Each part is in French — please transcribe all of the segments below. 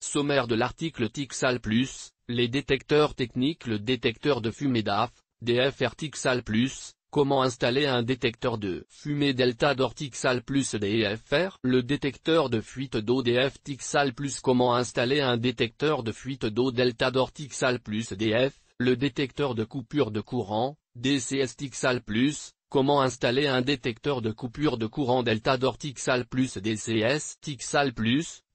Sommaire de l'article TICSAL+, les détecteurs techniques. Le détecteur de fumée DAF, DFR TICSAL+, comment installer un détecteur de fumée Delta d'or TICSAL+ DFR. Le détecteur de fuite d'eau DF TICSAL+. Comment installer un détecteur de fuite d'eau Delta d'or TICSAL+ DF. Le détecteur de coupure de courant, DCS TICSAL+. Comment installer un détecteur de coupure de courant Delta d'or TICSAL+ DCS TICSAL+.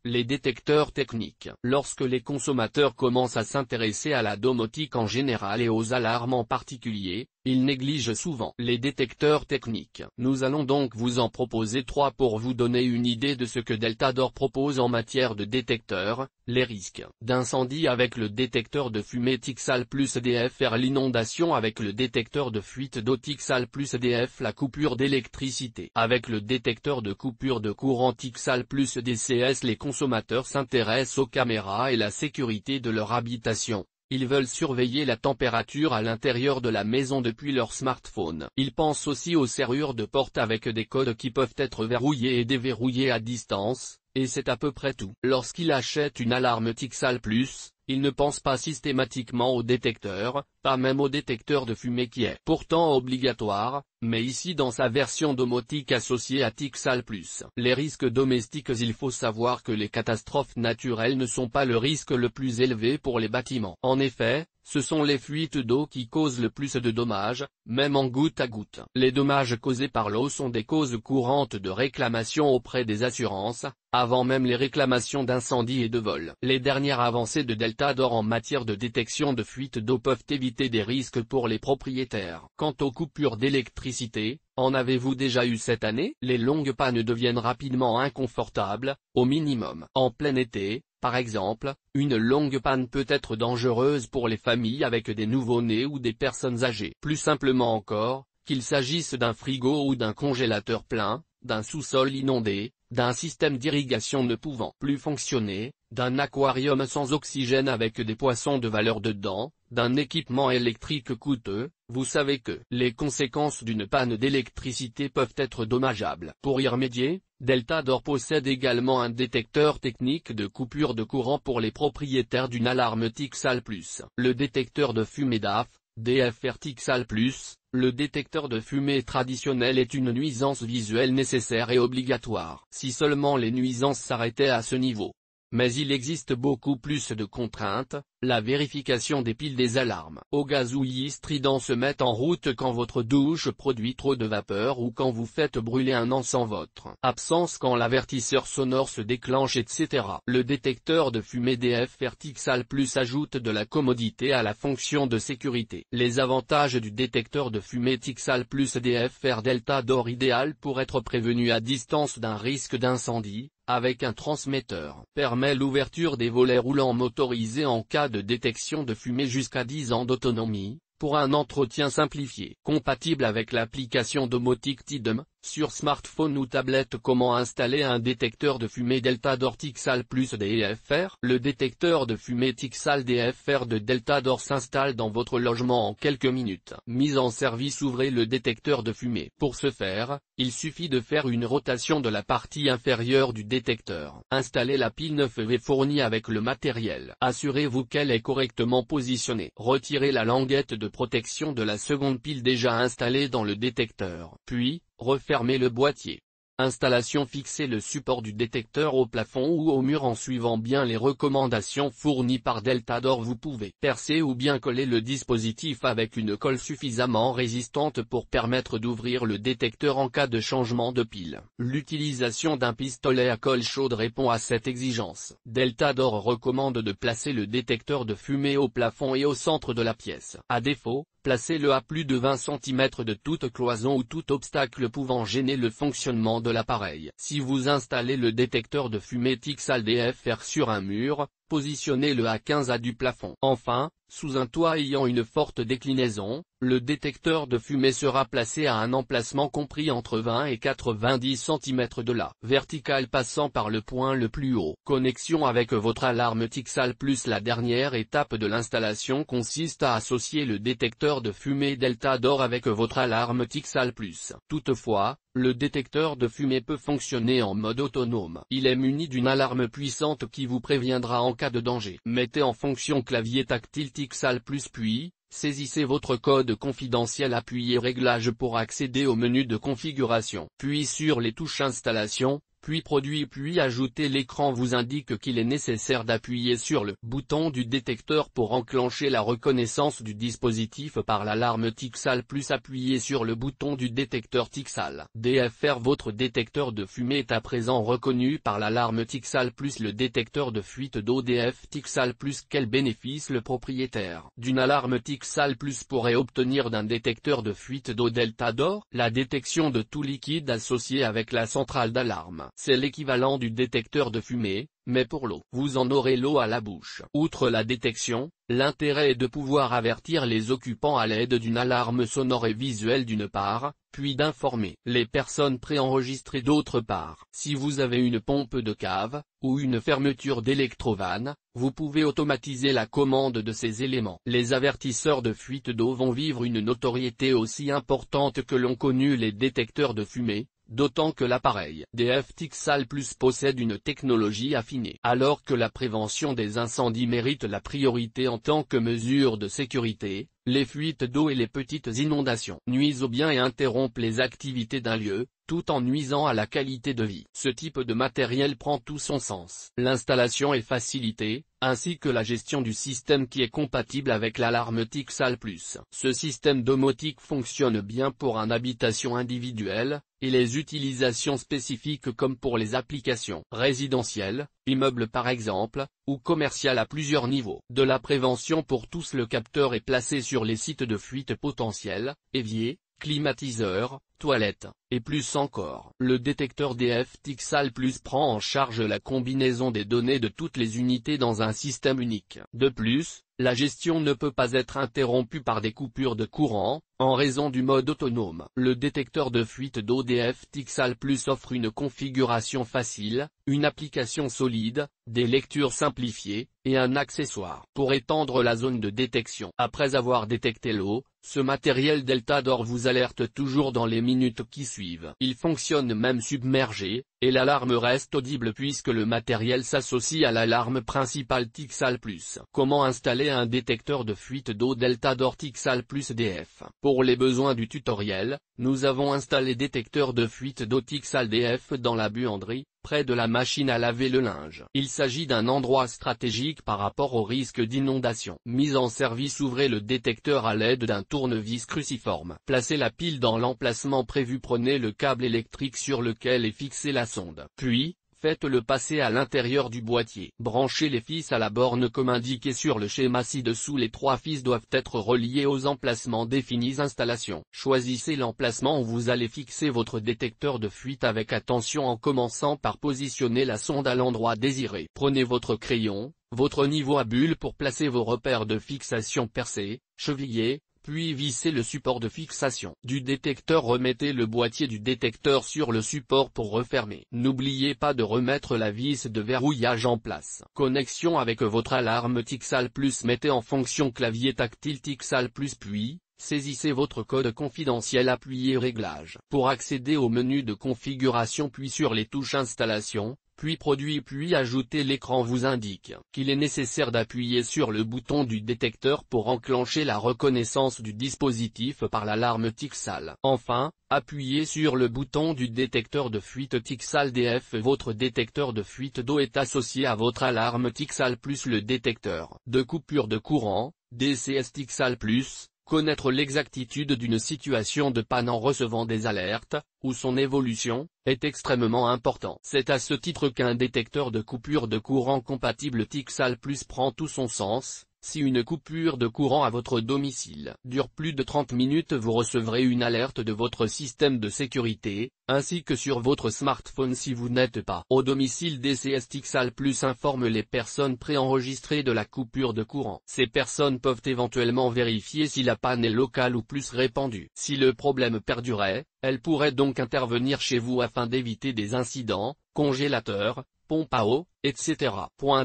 Les détecteurs techniques. Lorsque les consommateurs commencent à s'intéresser à la domotique en général et aux alarmes en particulier, ils négligent souvent les détecteurs techniques. Nous allons donc vous en proposer 3 pour vous donner une idée de ce que Delta d'or propose en matière de détecteurs. Les risques d'incendie avec le détecteur de fumée TICSAL+ DFR. L'inondation avec le détecteur de fuite d'eau TICSAL+ DF. La coupure d'électricité avec le détecteur de coupure de courant TICSAL+ DCS. Les consommateurs s'intéressent aux caméras et la sécurité de leur habitation. Ils veulent surveiller la température à l'intérieur de la maison depuis leur smartphone. Ils pensent aussi aux serrures de porte avec des codes qui peuvent être verrouillés et déverrouillés à distance, et c'est à peu près tout. Lorsqu'ils achètent une alarme TICSAL+, ils ne pensent pas systématiquement au détecteur, pas même au détecteur de fumée qui est pourtant obligatoire, mais ici dans sa version domotique associée à TICSAL+. Les risques domestiques. Il faut savoir que les catastrophes naturelles ne sont pas le risque le plus élevé pour les bâtiments. En effet, ce sont les fuites d'eau qui causent le plus de dommages, même en goutte à goutte. Les dommages causés par l'eau sont des causes courantes de réclamation auprès des assurances, avant même les réclamations d'incendie et de vol. Les dernières avancées de Delta d'or en matière de détection de fuite d'eau peuvent éviter des risques pour les propriétaires. Quant aux coupures d'électricité, en avez-vous déjà eu cette année? Les longues pannes deviennent rapidement inconfortables, au minimum. En plein été, par exemple, une longue panne peut être dangereuse pour les familles avec des nouveau-nés ou des personnes âgées. Plus simplement encore, qu'il s'agisse d'un frigo ou d'un congélateur plein, d'un sous-sol inondé, d'un système d'irrigation ne pouvant plus fonctionner, d'un aquarium sans oxygène avec des poissons de valeur dedans, d'un équipement électrique coûteux, vous savez que les conséquences d'une panne d'électricité peuvent être dommageables. Pour y remédier, Delta d'or possède également un détecteur technique de coupure de courant pour les propriétaires d'une alarme TICSAL+. Le détecteur de fumée DAF, DFR TICSAL+, le détecteur de fumée traditionnel est une nuisance visuelle nécessaire et obligatoire. Si seulement les nuisances s'arrêtaient à ce niveau. Mais il existe beaucoup plus de contraintes, la vérification des piles des alarmes au gazouillis strident se met en route quand votre douche produit trop de vapeur ou quand vous faites brûler un encens votre absence quand l'avertisseur sonore se déclenche etc. Le détecteur de fumée DFR TICSAL+ ajoute de la commodité à la fonction de sécurité. Les avantages du détecteur de fumée TICSAL+ DFR Delta d'or idéal pour être prévenu à distance d'un risque d'incendie, avec un transmetteur, permet l'ouverture des volets roulants motorisés en cas de détection de fumée jusqu'à 10 ans d'autonomie, pour un entretien simplifié. Compatible avec l'application domotique TIDEM, sur smartphone ou tablette. Comment installer un détecteur de fumée Delta d'or TICSAL+ DFR? Le détecteur de fumée TICSAL DFR de Delta d'or s'installe dans votre logement en quelques minutes. Mise en service. Ouvrez le détecteur de fumée. Pour ce faire, il suffit de faire une rotation de la partie inférieure du détecteur. Installez la pile 9V fournie avec le matériel. Assurez-vous qu'elle est correctement positionnée. Retirez la languette de protection de la seconde pile déjà installée dans le détecteur. Puis, refermez le boîtier. Installation. Fixez le support du détecteur au plafond ou au mur en suivant bien les recommandations fournies par Delta d'or. Vous pouvez percer ou bien coller le dispositif avec une colle suffisamment résistante pour permettre d'ouvrir le détecteur en cas de changement de pile. L'utilisation d'un pistolet à colle chaude répond à cette exigence. Delta d'or recommande de placer le détecteur de fumée au plafond et au centre de la pièce. À défaut, placez-le à plus de 20 cm de toute cloison ou tout obstacle pouvant gêner le fonctionnement de l'appareil. Si vous installez le détecteur de fumée TICSAL DFR sur un mur, positionnez-le à 15 du plafond. Enfin, sous un toit ayant une forte déclinaison, le détecteur de fumée sera placé à un emplacement compris entre 20 et 90 cm de la verticale passant par le point le plus haut. Connexion avec votre alarme TICSAL+. La dernière étape de l'installation consiste à associer le détecteur de fumée Delta d'or avec votre alarme TICSAL+. Toutefois, le détecteur de fumée peut fonctionner en mode autonome. Il est muni d'une alarme puissante qui vous préviendra en cas de danger. Mettez en fonction clavier tactile Tixal Plus puis, saisissez votre code confidentiel, appuyez Réglages pour accéder au menu de configuration. Puis sur les touches Installation, puis Produit puis Ajouter. L'écran vous indique qu'il est nécessaire d'appuyer sur le bouton du détecteur pour enclencher la reconnaissance du dispositif par l'alarme Tixal Plus. Appuyez sur le bouton du détecteur Tixal DFR. Votre détecteur de fumée est à présent reconnu par l'alarme Tixal Plus. Le détecteur de fuite d'eau DF Tixal Plus. Quel bénéfice le propriétaire d'une alarme Tixal Plus pourrait obtenir d'un détecteur de fuite d'eau Delta d'or? La détection de tout liquide associé avec la centrale d'alarme. C'est l'équivalent du détecteur de fumée, mais pour l'eau. Vous en aurez l'eau à la bouche. Outre la détection, l'intérêt est de pouvoir avertir les occupants à l'aide d'une alarme sonore et visuelle d'une part, puis d'informer les personnes préenregistrées d'autre part. Si vous avez une pompe de cave, ou une fermeture d'électrovanne, vous pouvez automatiser la commande de ces éléments. Les avertisseurs de fuite d'eau vont vivre une notoriété aussi importante que l'ont connu les détecteurs de fumée, d'autant que l'appareil DF Tixal Plus possède une technologie affinée. Alors que la prévention des incendies mérite la priorité en tant que mesure de sécurité, les fuites d'eau et les petites inondations nuisent aux biens et interrompent les activités d'un lieu, tout en nuisant à la qualité de vie. Ce type de matériel prend tout son sens. L'installation est facilitée, ainsi que la gestion du système qui est compatible avec l'alarme Tixal Plus. Ce système domotique fonctionne bien pour une habitation individuelle, et les utilisations spécifiques comme pour les applications résidentielles, immeubles par exemple, ou commerciales à plusieurs niveaux. De la prévention pour tous. Le capteur est placé sur les sites de fuite potentiels, éviers, climatiseurs, toilettes, et plus encore. Le détecteur DF Tixal Plus prend en charge la combinaison des données de toutes les unités dans un système unique. De plus, la gestion ne peut pas être interrompue par des coupures de courant, en raison du mode autonome. Le détecteur de fuite d'eau DF Tixal Plus offre une configuration facile, une application solide, des lectures simplifiées, et un accessoire pour étendre la zone de détection. Après avoir détecté l'eau, ce matériel Delta d'or vous alerte toujours dans les minutes qui suivent. Il fonctionne même submergé, et l'alarme reste audible puisque le matériel s'associe à l'alarme principale Tixal Plus. Comment installer un détecteur de fuite d'eau Delta d'or Tixal Plus DF? Pour les besoins du tutoriel, nous avons installé détecteur de fuite d'eau Tixal DF dans la buanderie, près de la machine à laver le linge. Il s'agit d'un endroit stratégique par rapport au risque d'inondation. Mise en service. Ouvrez le détecteur à l'aide d'un tournevis cruciforme. Placez la pile dans l'emplacement prévu. Prenez le câble électrique sur lequel est fixée la sonde. Puis, faites-le passer à l'intérieur du boîtier. Branchez les fils à la borne comme indiqué sur le schéma ci-dessous. Les 3 fils doivent être reliés aux emplacements définis. Installation. Choisissez l'emplacement où vous allez fixer votre détecteur de fuite avec attention en commençant par positionner la sonde à l'endroit désiré. Prenez votre crayon, votre niveau à bulle pour placer vos repères de fixation percés, chevillés, puis vissez le support de fixation du détecteur. Remettez le boîtier du détecteur sur le support pour refermer. N'oubliez pas de remettre la vis de verrouillage en place. Connexion avec votre alarme Tixal Plus. Mettez en fonction clavier tactile Tixal Plus puis, saisissez votre code confidentiel. Appuyez Réglages pour accéder au menu de configuration puis sur les touches Installation, puis Produit puis Ajouter. L'écran vous indique qu'il est nécessaire d'appuyer sur le bouton du détecteur pour enclencher la reconnaissance du dispositif par l'alarme Tixal. Enfin, appuyez sur le bouton du détecteur de fuite Tixal DF. Votre détecteur de fuite d'eau est associé à votre alarme Tixal Plus. Le détecteur de coupure de courant, DCS Tixal Plus, connaître l'exactitude d'une situation de panne en recevant des alertes, ou son évolution, est extrêmement important. C'est à ce titre qu'un détecteur de coupure de courant compatible Tixal Plus prend tout son sens. Si une coupure de courant à votre domicile dure plus de 30 minutes, vous recevrez une alerte de votre système de sécurité, ainsi que sur votre smartphone si vous n'êtes pas au domicile. DCS Tixal Plus informe les personnes préenregistrées de la coupure de courant. Ces personnes peuvent éventuellement vérifier si la panne est locale ou plus répandue. Si le problème perdurait, elles pourraient donc intervenir chez vous afin d'éviter des incidents, congélateurs, pompe à eau, etc.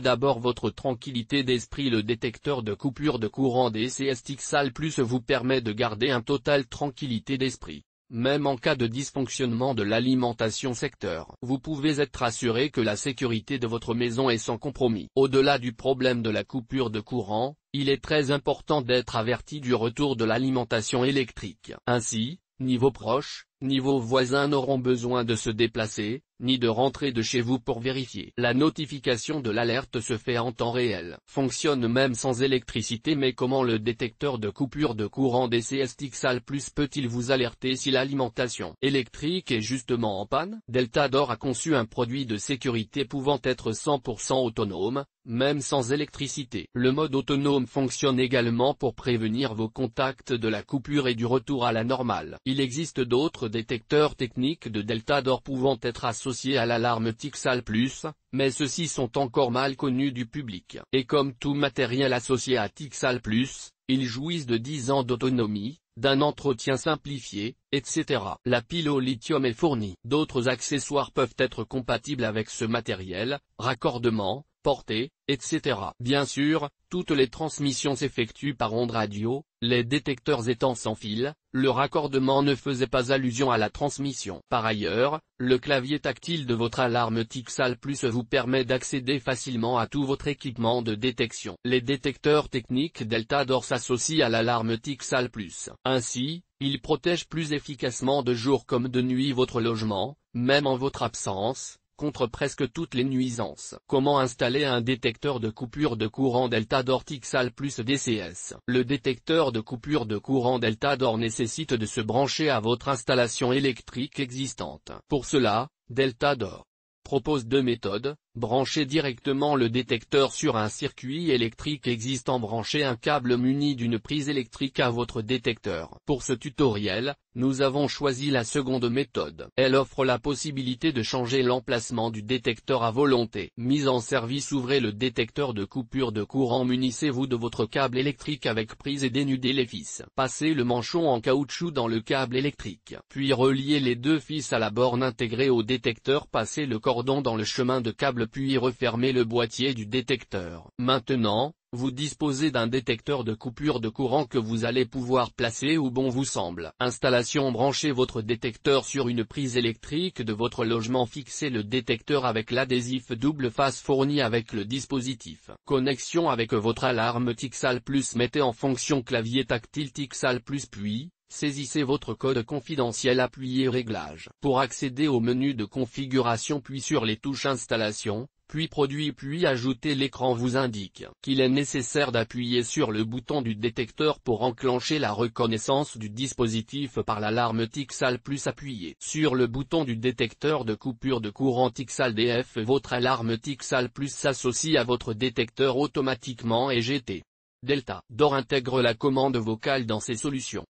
D'abord votre tranquillité d'esprit. Le détecteur de coupure de courant DCS Tixal Plus vous permet de garder un total tranquillité d'esprit. même en cas de dysfonctionnement de l'alimentation secteur. Vous pouvez être assuré que la sécurité de votre maison est sans compromis. Au-delà du problème de la coupure de courant, il est très important d'être averti du retour de l'alimentation électrique. Ainsi, ni vos proches, ni vos voisins n'auront besoin de se déplacer, ni de rentrer de chez vous pour vérifier. La notification de l'alerte se fait en temps réel. Fonctionne même sans électricité. Mais comment le détecteur de coupure de courant DCS TICSAL Plus peut-il vous alerter si l'alimentation électrique est justement en panne? Deltador a conçu un produit de sécurité pouvant être 100% autonome, même sans électricité. Le mode autonome fonctionne également pour prévenir vos contacts de la coupure et du retour à la normale. Il existe d'autres détecteurs techniques de Deltador pouvant être associés à l'alarme TICSAL Plus, mais ceux-ci sont encore mal connus du public. Et comme tout matériel associé à TICSAL Plus, ils jouissent de 10 ans d'autonomie, d'un entretien simplifié, etc. La pile au lithium est fournie. D'autres accessoires peuvent être compatibles avec ce matériel, raccordement, portée, etc. Bien sûr, toutes les transmissions s'effectuent par ondes radio, les détecteurs étant sans fil, le raccordement ne faisait pas allusion à la transmission. Par ailleurs, le clavier tactile de votre alarme TICSAL Plus vous permet d'accéder facilement à tout votre équipement de détection. Les détecteurs techniques Deltador s'associent à l'alarme TICSAL Plus. Ainsi, ils protègent plus efficacement de jour comme de nuit votre logement, même en votre absence, contre presque toutes les nuisances. Comment installer un détecteur de coupure de courant Deltador TICSAL Plus DCS? Le détecteur de coupure de courant Deltador nécessite de se brancher à votre installation électrique existante. Pour cela, Deltador propose deux méthodes: brancher directement le détecteur sur un circuit électrique existant, brancher un câble muni d'une prise électrique à votre détecteur. Pour ce tutoriel, nous avons choisi la seconde méthode. Elle offre la possibilité de changer l'emplacement du détecteur à volonté. Mise en service: ouvrez le détecteur de coupure de courant, munissez-vous de votre câble électrique avec prise et dénudez les fils. Passez le manchon en caoutchouc dans le câble électrique. Puis reliez les deux fils à la borne intégrée au détecteur. Passez le cordon dans le chemin de câble puis refermez le boîtier du détecteur. Maintenant, vous disposez d'un détecteur de coupure de courant que vous allez pouvoir placer où bon vous semble. Installation: branchez votre détecteur sur une prise électrique de votre logement. Fixez le détecteur avec l'adhésif double face fourni avec le dispositif. Connexion avec votre alarme TICSAL Plus. Mettez en fonction clavier tactile TICSAL Plus puis saisissez votre code confidentiel. Appuyez Réglages pour accéder au menu de configuration, puis sur les touches Installation, puis Produit, puis Ajouter. L'écran vous indique qu'il est nécessaire d'appuyer sur le bouton du détecteur pour enclencher la reconnaissance du dispositif par l'alarme TICSAL Plus. Appuyez sur le bouton du détecteur de coupure de courant TICSAL DF. Votre alarme TICSAL Plus s'associe à votre détecteur automatiquement et GT. Deltador intègre la commande vocale dans ses solutions.